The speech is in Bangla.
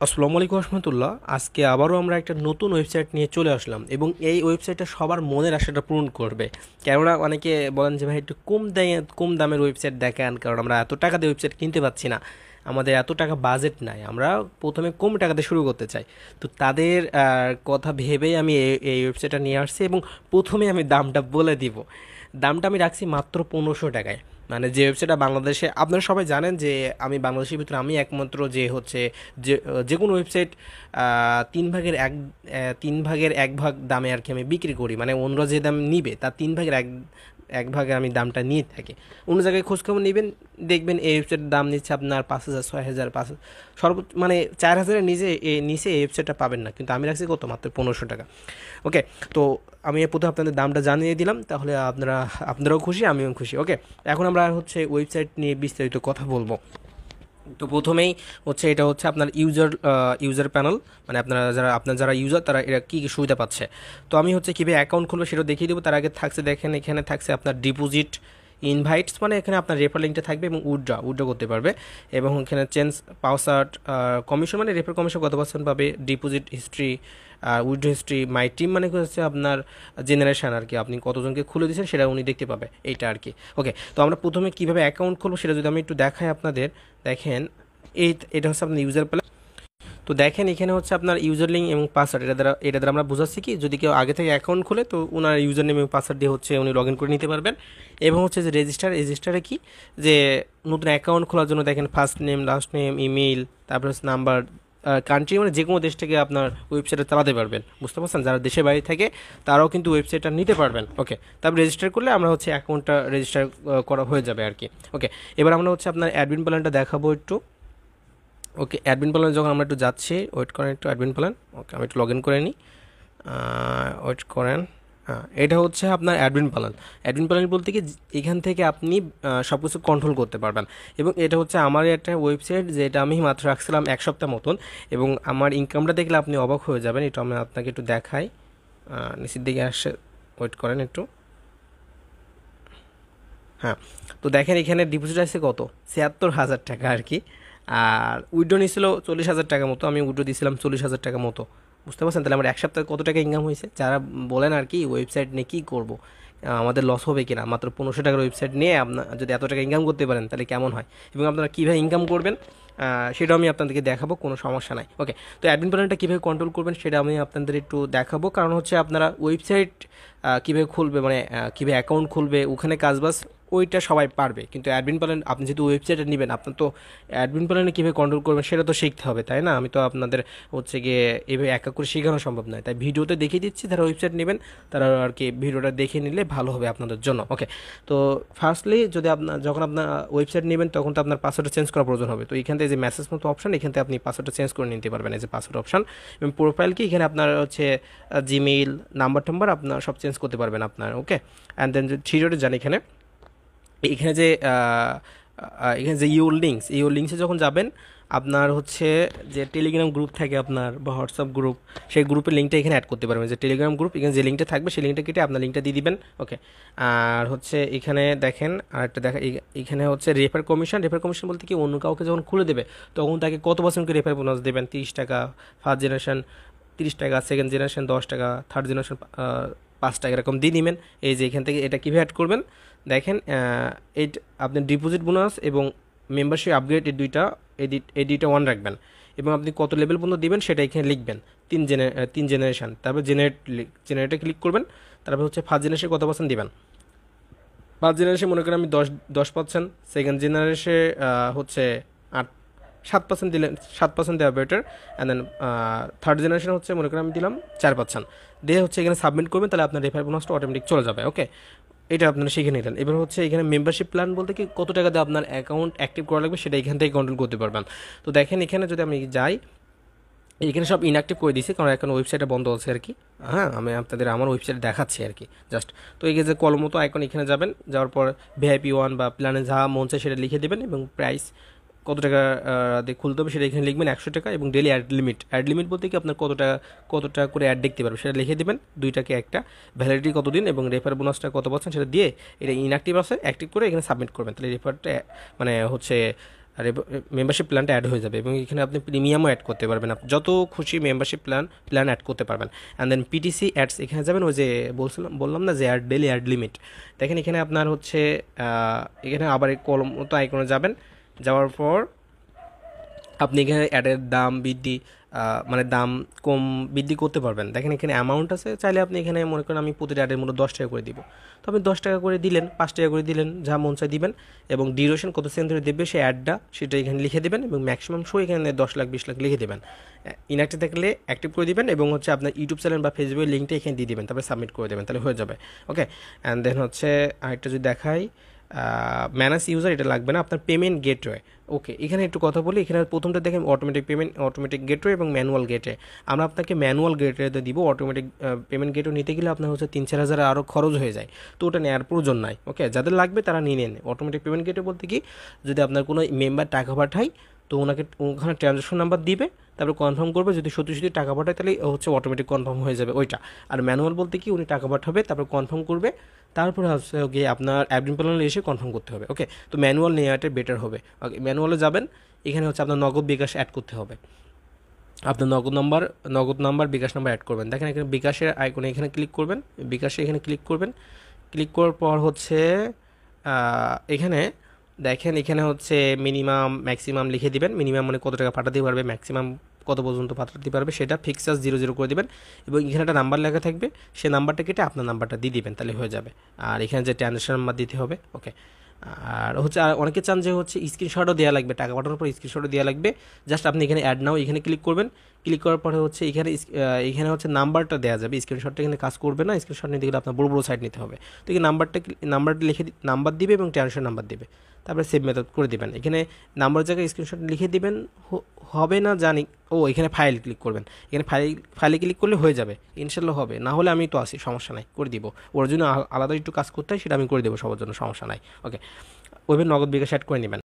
আসসালামু আলাইকুম রহমতুল্লাহ। আজকে আবারও আমরা একটা নতুন ওয়েবসাইট নিয়ে চলে আসলাম এবং এই ওয়েবসাইটটা সবার মনের আশাটা পূরণ করবে। কেননা অনেকে বলেন যে ভাই একটু কম দামের ওয়েবসাইট দেখান, কারণ আমরা এত টাকা দিয়ে ওয়েবসাইট কিনতে পাচ্ছি না, আমাদের এত টাকা বাজেট নাই, আমরা প্রথমে কম টাকাতে শুরু করতে চাই। তো তাদের কথা ভেবেই আমি এই ওয়েবসাইটটা নিয়ে আসছি এবং প্রথমে আমি দামটা বলে দিব। দামটা আমি রাখছি মাত্র 1500 টাকায়। মানে যে ওয়েবসাইটটা বাংলাদেশে, আপনারা সবাই জানেন যে আমি বাংলাদেশের ভিতরে আমি একমাত্র যে হচ্ছে যে যে কোনো ওয়েবসাইট তিন ভাগের এক ভাগ দামে আর কি আমি বিক্রি করি। মানে অন্যরা যে দাম নিবে তার তিন ভাগের এক ভাগে আমি দামটা নিয়ে থাকি। অন্য জায়গায় খোঁজখবর নেবেন, দেখবেন এই ওয়েবসাইটের দাম নিচ্ছে আপনার 5000, 6000, সর্বোচ্চ মানে 4000-এর নিচে এই ওয়েবসাইটটা পাবেন না। কিন্তু আমি রাখছি কত, মাত্র 1500 টাকা। ওকে, তো আমি প্রথমে আপনাদের দামটা জানিয়ে দিলাম, তাহলে আপনারাও খুশি, আমিও খুশি। ওকে, এখন আমরা হচ্ছে ওয়েবসাইট নিয়ে বিস্তারিত কথা বলবো। তো প্রথমেই হচ্ছে এটা হচ্ছে আপনার ইউজার প্যানেল, মানে আপনার যারা ইউজার তারা এরা কী কী সুবিধা পাচ্ছে। তো আমি হচ্ছে কীভাবে অ্যাকাউন্ট খুলবো সেটা দেখিয়ে দেবো। তার আগে থাকছে, দেখেন এখানে থাকছে আপনার ডিপোজিট, ইনভাইটস, মানে এখানে আপনার রেফার লিঙ্কটা থাকবে এবং উইথড্র করতে পারবে। এবং এখানে চেঞ্জ পাসওয়ার্ড, কমিশন মানে রেফার কমিশন কত পার্সেন্ট পাবে, deposit history, withdraw history, my team মানে হচ্ছে আপনার জেনারেশন আর কি, আপনি কতজনকে খুলে দিয়েছেন সেটা উনি দেখতে পাবে, এইটা আর কি। ওকে, তো আমরা প্রথমে কীভাবে অ্যাকাউন্ট খুলবো সেটা যদি আমি একটু দেখাই আপনাদের। দেখেন এটা হচ্ছে আপনার ইউজার প্ল্যান। তো দেখেন এখানে হচ্ছে আপনার ইউজার লিঙ্ক এবং পাসওয়ার্ড, এটা দ্বারা আমরা বোঝাচ্ছি কি, যদি কেউ আগে থেকে অ্যাকাউন্ট খুলে তো ওনার ইউজার নেম এবং পাসওয়ার্ড দিয়ে হচ্ছে উনি লগ ইন করে নিতে পারবেন। এবং হচ্ছে যে রেজিস্টারে কি, যে নতুন অ্যাকাউন্ট খোলার জন্য দেখেন first name, last name, email, তারপর হচ্ছে নাম্বার, কান্ট্রি মানে যে কোনো দেশ থেকে আপনার ওয়েবসাইটটা চালাতে পারবেন, বুঝতে পারছেন? যারা দেশের বাইরে থাকে তারাও কিন্তু ওয়েবসাইটটা নিতে পারবেন। ওকে, তারপর রেজিস্টার করলে আমরা হচ্ছে অ্যাকাউন্টটা রেজিস্টার করা হয়ে যাবে আর কি। ওকে, এবার আমরা হচ্ছে আপনার অ্যাডমিন প্ল্যানটা দেখাবো একটু। ওকে, অ্যাডমিন প্ল্যানে যখন আমরা একটু যাচ্ছি, ওয়েট করেন একটু, অ্যাডমিন প্ল্যান। ওকে, আমি একটু লগ ইন করে নিই, ওয়েট করেন। হ্যাঁ, এটা হচ্ছে আপনার অ্যাডমিন প্ল্যান। অ্যাডমিন প্ল্যান বলতে কি, এখান থেকে আপনি সব কিছু কন্ট্রোল করতে পারবেন। এবং এটা হচ্ছে আমার একটা ওয়েবসাইট, যেটা আমি মাত্র রাখছিলাম এক সপ্তাহ মতন, এবং আমার ইনকামটা দেখলে আপনি অবাক হয়ে যাবেন। এটা আমি আপনাকে একটু দেখাই, নিচের দিকে আসে, ওয়েট করেন একটু। হ্যাঁ, তো দেখেন এখানে ডিপোজিট আছে কত, ৭৬,০০০ টাকা আর কি। আর উইড্রো নিয়েছিল ৪০,০০০ টাকা মতো, আমি উইড্রো দিয়েছিলাম ৪০,০০০ টাকা মতো, বুঝতে পারছেন? তাহলে আমার এক সপ্তাহে কত টাকা ইনকাম হয়েছে। যারা বলেন আর কি ওয়েবসাইট নিয়ে কী করবো, আমাদের লস হবে কিনা, মাত্র 1500 টাকার ওয়েবসাইট নিয়ে আপনার যদি এত টাকা ইনকাম করতে পারেন তাহলে কেমন হয়, এবং আপনারা কীভাবে ইনকাম করবেন সেটাও আমি আপনাদেরকে দেখাবো, কোনো সমস্যা নাই। ওকে, তো অ্যাডমিন প্ল্যানটা কীভাবে কন্ট্রোল করবেন সেটা আমি আপনাদের একটু দেখাবো। কারণ হচ্ছে আপনারা ওয়েবসাইট কীভাবে খুলবে, মানে কীভাবে অ্যাকাউন্ট খুলবে, ওখানে কাজবাজ ওইটা সবাই পারবে, কিন্তু অ্যাডমিন প্ল্যান আপনি যেহেতু ওয়েবসাইটে নেবেন, আপনার তো অ্যাডমিন প্ল্যানে কীভাবে কন্ট্রোল করবেন সেটা তো শিখতে হবে, তাই না? আমি তো আপনাদের হচ্ছে গিয়ে এভাবে একা করে শেখানো সম্ভব নয়, তাই ভিডিওতে দেখিয়ে দিচ্ছি। যারা ওয়েবসাইট নেবেন তারা আর কি ভিডিওটা দেখে নিলে ভালো হবে আপনাদের জন্য। ওকে, তো ফার্স্টলি যদি যখন আপনার ওয়েবসাইট নেবেন তখন তো আপনার পাসওয়ার্ডটা চেঞ্জ করার প্রয়োজন হবে। তো এখান থেকে যে মেসেজ মতো অপশন, এখান থেকে আপনি পাসওয়ার্ডটা চেঞ্জ করে নিতে পারবেন, এই যে পাসওয়ার্ড অপশন। এবং প্রোফাইল কি, এখানে আপনার হচ্ছে জিমেইল, নাম্বার আপনার সব চেঞ্জ করতে পারবেন আপনার। ওকে, অ্যান্ড দেন যদি থ্রি ডটে যান, এখানে যে ইউর লিঙ্কসে যখন যাবেন, আপনার হচ্ছে যে টেলিগ্রাম গ্রুপ থাকে আপনার বা হোয়াটসঅ্যাপ গ্রুপ, সেই গ্রুপের লিঙ্কটা এখানে অ্যাড করতে পারবেন। যে টেলিগ্রাম গ্রুপ, এখানে যে লিঙ্কটা থাকবে সেই লিঙ্কটা কেটে আপনার লিঙ্কটা দিয়ে দিবেন। ওকে, আর হচ্ছে এখানে দেখেন আরেকটা এখানে হচ্ছে রেফার কমিশন বলতে কি, অন্য কাউকে যখন খুলে দেবে তখন তাকে কত পার্সেন্ট করে রেফার বোনাস দেবেন, 30 টাকা ফার্স্ট জেনারেশন, 30 টাকা সেকেন্ড জেনারেশন, 10 টাকা থার্ড জেনারেশন, 5 টাকা, এরকম দিয়ে নেবেন। এই যে এখান থেকে এটা কীভাবে অ্যাড করবেন দেখেন, আপনি ডিপোজিট বোনাস এবং মেম্বারশিপ আপগ্রেড এই দুইটা ওয়ান রাখবেন, এবং আপনি কত লেভেল পর্যন্ত দিবেন সেটা এখানে লিখবেন। 3 জেনারেশন, তারপর জেনারেটে ক্লিক করবেন। তারপর হচ্ছে ফার্স্ট জেনারেশন কত পার্সেন্ট দিবেন, ফার্স্ট জেনারেশন মনে করেন আমি 10%, সেকেন্ড জেনারেশনে হচ্ছে 7% দিলে 7% দেওয়া better. And then third generation হচ্ছে মনে করেন আমি দিলাম 4%, দিয়ে হচ্ছে এখানে সাবমিট করবেন, তাহলে আপনার রেফার বোনাসটা অটোমেটিক চলে যাবে। ওকে, এটা আপনারা শিখে নিলেন। এবার হচ্ছে এখানে মেম্বারশিপ প্ল্যান বলতে কি, কত টাকা দিয়ে আপনার অ্যাকাউন্ট অ্যাক্টিভ করা লাগবে সেটা এখান থেকে কন্ট্রোল করতে পারবেন। তো দেখেন এখানে যদি আমি যাই, এখানে সব ইনঅ্যাক্টিভ করে দিয়েছি, কারণ এখন ওয়েবসাইটটা বন্ধ আছে আর কি। হ্যাঁ, আমি আপনাদের আমার ওয়েবসাইট দেখাচ্ছি আর কি জাস্ট। তো এই যে কলম মতো আইকন, এখানে যাবেন, যাওয়ার পর ভিআইপি 1 বা প্ল্যানে যা মন চায় সেটা লিখে দেবেন, এবং প্রাইস কত টাকা দিয়ে খুলতে হবে সেটা এখানে লিখবেন, 100 টাকা। এবং ডেলি অ্যাড লিমিট বলতে কি, আপনার কতটা করে অ্যাড দেখতে পারবে সেটা লিখে দেবেন, 2টাকে একটা, ভ্যালিডিটি কতদিন, এবং রেফার বোনাসটা কত পাচ্ছেন সেটা দিয়ে এটা ইনঅ্যাক্টিভ আছে অ্যাক্টিভ করে এখানে সাবমিট করবেন, তাহলে রেফারটা মানে হচ্ছে আর মেম্বারশিপ প্ল্যানটা অ্যাড হয়ে যাবে এবং এখানে আপনি প্রিমিয়ামও অ্যাড করতে পারবেন, যত খুশি মেম্বারশিপ প্ল্যান অ্যাড করতে পারবেন। অ্যান্ড দেন পিটিসি অ্যাডস এখানে যাবেন, ওই যে বললাম না যে ডেলি অ্যাড লিমিট, দেখেন এখানে আপনার হচ্ছে এখানে আবার এই কলম মতো আইকনে যাবেন, যাওয়ার পর আপনি এখানে অ্যাডের দাম বৃদ্ধি মানে দাম কম বৃদ্ধি করতে পারবেন। দেখেন এখানে অ্যামাউন্ট আছে, চাইলে আপনি এখানে মনে করেন আমি প্রতিটা অ্যাডের মূল্য 10 টাকা করে দিব, তো আপনি 10 টাকা করে দিলেন, 5 টাকা করে দিলেন, যা মন চাই দিবেন, এবং ডিউরেশন কত সেকেন্ড ধরে দেবে সেই অ্যাডটা সেটা এখানে লিখে দেবেন, এবং ম্যাক্সিমাম শো এখানে 10 লাখ 20 লাখ লিখে দেবেন। ইনঅ্যাক্টিভ থাকলে অ্যাক্টিভ করে দিবেন, এবং হচ্ছে আপনার ইউটিউব চ্যানেল বা ফেসবুকের লিঙ্কটা এখানে দিয়ে দিবেন, তারপরে সাবমিট করে দেবেন, তাহলে হয়ে যাবে। ওকে, অ্যান্ড দেন হচ্ছে আরেকটা যদি দেখাই ম্যানেজ ইউজার, এটা লাগবে না, আপনার পেমেন্ট গেটওয়ে। ওকে, এখানে একটু কথা বলি, এখানে প্রথমটা দেখেন অটোমেটিক পেমেন্ট, অটোমেটিক গেটওয়ে এবং ম্যানুয়াল গেটওয়ে। আমরা আপনাকে ম্যানুয়াল গেটওয়েতে দিব, অটোমেটিক পেমেন্ট গেটওয়ে নিতে গেলে আপনার হচ্ছে 3-4 হাজার আরও খরচ হয়ে যায়, তো ওটা নেওয়ার প্রয়োজন নাই। ওকে, যাদের লাগবে তারা নিয়ে নেন। অটোমেটিক পেমেন্ট গেটওয়ে বলতে কি, যদি আপনার কোনো মেম্বার টাকা পাঠায় তো ওনাকে ওখানে ট্রানজ্যাকশন নাম্বার দিবে, তারপরে কনফার্ম করবে, যদি সত্যি সত্যি টাকা পাঠায় তাহলে হচ্ছে অটোমেটিক কনফার্ম হয়ে যাবে ওইটা। আর ম্যানুয়াল বলতে কি, উনি টাকা পাঠাবে, তারপর কনফার্ম করবে, তারপরে হচ্ছে গিয়ে আপনার অ্যাডমিন প্যানেলে এসে কনফার্ম করতে হবে। ওকে, তো ম্যানুয়াল নেওয়াটা বেটার হবে। ওকে, ম্যানুয়ালে যাবেন, এখানে হচ্ছে আপনার নগদ বিকাশ অ্যাড করতে হবে, আপনার নগদ নাম্বার বিকাশ নাম্বার অ্যাড করবেন। দেখেন এখানে বিকাশের আইকনে এখানে ক্লিক করবেন, বিকাশে এখানে ক্লিক করবেন, ক্লিক করার পর হচ্ছে এখানে দেখেন এখানে হচ্ছে মিনিমাম ম্যাক্সিমাম লিখে দিবেন, মিনিমাম মানে কত টাকা পাঠাতে পারবে, ম্যাক্সিমাম কত পর্যন্ত পাঠাতে পারবে, সেটা ফিক্স চার্জ 0 করে দিবেন, এবং এখানে একটা নাম্বার লেখা থাকবে, সেই নাম্বারটা কেটে আপনার নাম্বারটা দিয়ে দিবেন, তাহলে হয়ে যাবে। আর এখানে যে ট্রানজ্যাকশন নাম্বার দিতে হবে। ওকে, আর হচ্ছে আর অনেকে চান যে হচ্ছে স্ক্রিনশটও দেওয়া লাগবে, টাকা পাঠানোর পর স্ক্রিনশটও দেওয়া লাগবে, জাস্ট আপনি এখানে অ্যাড নাও এখানে ক্লিক করবেন, ক্লিক করার পরে হচ্ছে এখানে হচ্ছে নাম্বারটা দেওয়া যাবে, স্ক্রিনশটটা এখানে কাজ করবে না, স্ক্রিনশট নিতে গেলে আপনার বড় বড় সাইট নিতে হবে, তো এই নাম্বারটা লিখে নাম্বার দিবে এবং ট্রানজ্যাকশন নাম্বার দিবে, তারপরে সেভ মেথড করে দিবেন। এখানে নাম্বার জায়গায় স্ক্রিনশট লিখে দিবেন, হবে না জানি, এখানে ফাইল ক্লিক করবেন, এখানে ফাইলে ক্লিক করলে হয়ে যাবে, ইনশাল্লাহ হবে, না হলে আমি তো আসি, সমস্যা নাই, করে দিব। ওর জন্য আলাদা একটু কাজ করতে হয়, সেটা আমি করে দেবো সবার জন্য, সমস্যা নাই। ওকে, ওইভাবে নগদ বিকাশ অ্যাড করে নেবেন।